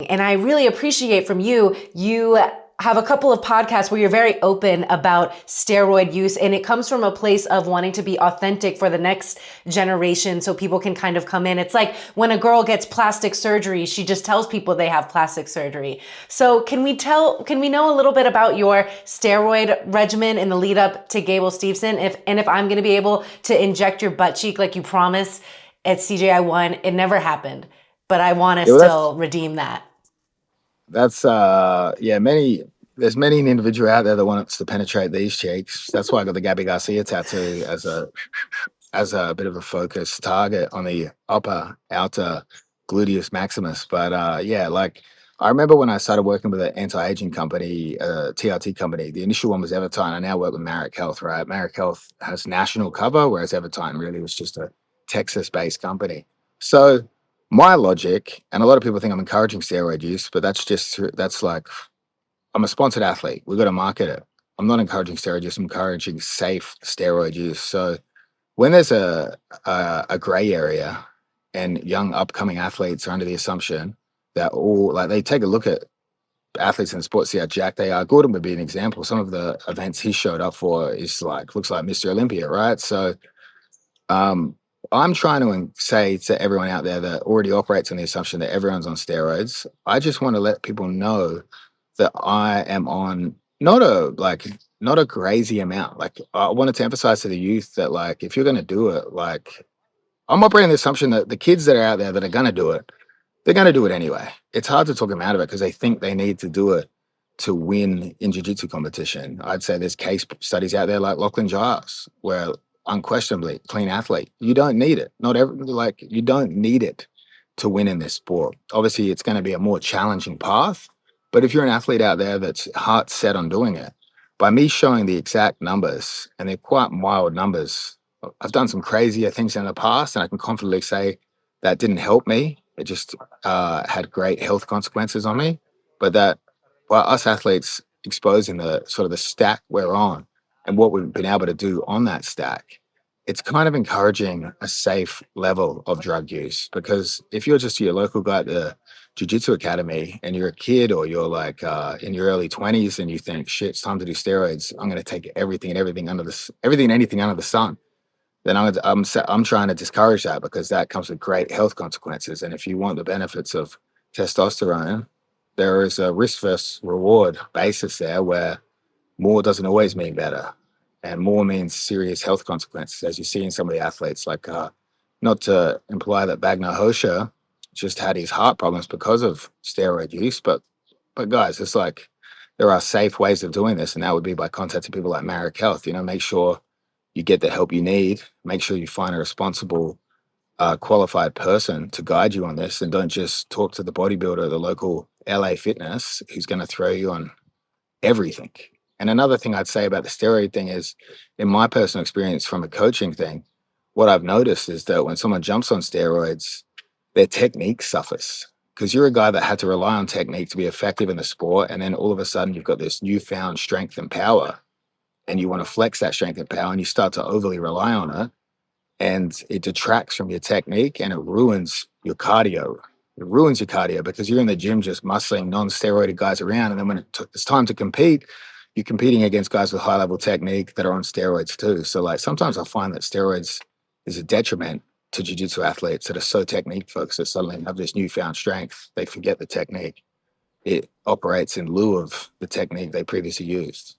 And I really appreciate from you, you have a couple of podcasts where you're very open about steroid use, and it comes from a place of wanting to be authentic for the next generation so people can kind of come in. It's like when a girl gets plastic surgery, she just tells people they have plastic surgery. So can we know a little bit about your steroid regimen in the lead up to Gable Steveson? If I'm going to be able to inject your butt cheek like you promised at CJI 1, it never happened, but I want to Yeah, well, still redeem that. that's yeah, there's many an individual out there that wants to penetrate these cheeks. That's why I got the Gabby Garcia tattoo as a bit of a focus target on the upper outer gluteus maximus. But yeah, like I remember when I started working with an anti-aging company, TRT company, the initial one was Evertine. I now work with Marek Health, right? Marek Health has national cover, whereas Evertine really was just a Texas-based company. So my logic, and a lot of people think I'm encouraging steroid use, but that's like I'm a sponsored athlete. We've got to market it. I'm not encouraging steroid use. I'm encouraging safe steroid use. So when there's a gray area and young upcoming athletes are under the assumption that all like they take a look at athletes in sports, see how jacked they are. Gordon would be an example. Some of the events he showed up for is like looks like Mr. Olympia, right? So um, I'm trying to say to everyone out there that already operates on the assumption that everyone's on steroids. I just want to let people know that I am on not a crazy amount. Like I wanted to emphasize to the youth that like if you're going to do it, like I'm operating on the assumption that the kids that are out there that are going to do it, they're going to do it anyway. It's hard to talk them out of it because they think they need to do it to win in jiu-jitsu competition. I'd say there's case studies out there like Lachlan Giles, where unquestionably clean athlete. You don't need it. Not every like you don't need it to win in this sport. Obviously, it's going to be a more challenging path. But if you're an athlete out there that's heart set on doing it, by me showing the exact numbers, and they're quite mild numbers, I've done some crazier things in the past, and I can confidently say that didn't help me. It just had great health consequences on me. But that by us athletes exposing the sort of the stack we're on and what we've been able to do on that stack, it's kind of encouraging a safe level of drug use. Because if you're just your local guy at the jiu-jitsu academy and you're a kid or you're like in your early 20s and you think, shit, it's time to do steroids, I'm going to take everything and anything under the sun, then I'm trying to discourage that because that comes with great health consequences. And if you want the benefits of testosterone, there is a risk versus reward basis there where more doesn't always mean better, and more means serious health consequences, as you see in some of the athletes. Like, not to imply that Bagner Hosha just had his heart problems because of steroid use, but guys, it's like there are safe ways of doing this, and that would be by contacting people like Marek Health. Make sure you get the help you need. Make sure you find a responsible, qualified person to guide you on this, and don't just talk to the bodybuilder at the local LA Fitness who's going to throw you on everything. And another thing I'd say about the steroid thing is, in my personal experience from a coaching thing, what I've noticed is that when someone jumps on steroids, their technique suffers because you're a guy that had to rely on technique to be effective in the sport. And then all of a sudden, you've got this newfound strength and power, and you want to flex that strength and power, and you start to overly rely on it, and it detracts from your technique and it ruins your cardio. It ruins your cardio because you're in the gym just muscling non-steroided guys around, and then when it's time to compete, you're competing against guys with high-level technique that are on steroids too. So like sometimes I find that steroids is a detriment to jiu-jitsu athletes that are so technique focused that suddenly have this newfound strength. They forget the technique. It operates in lieu of the technique they previously used.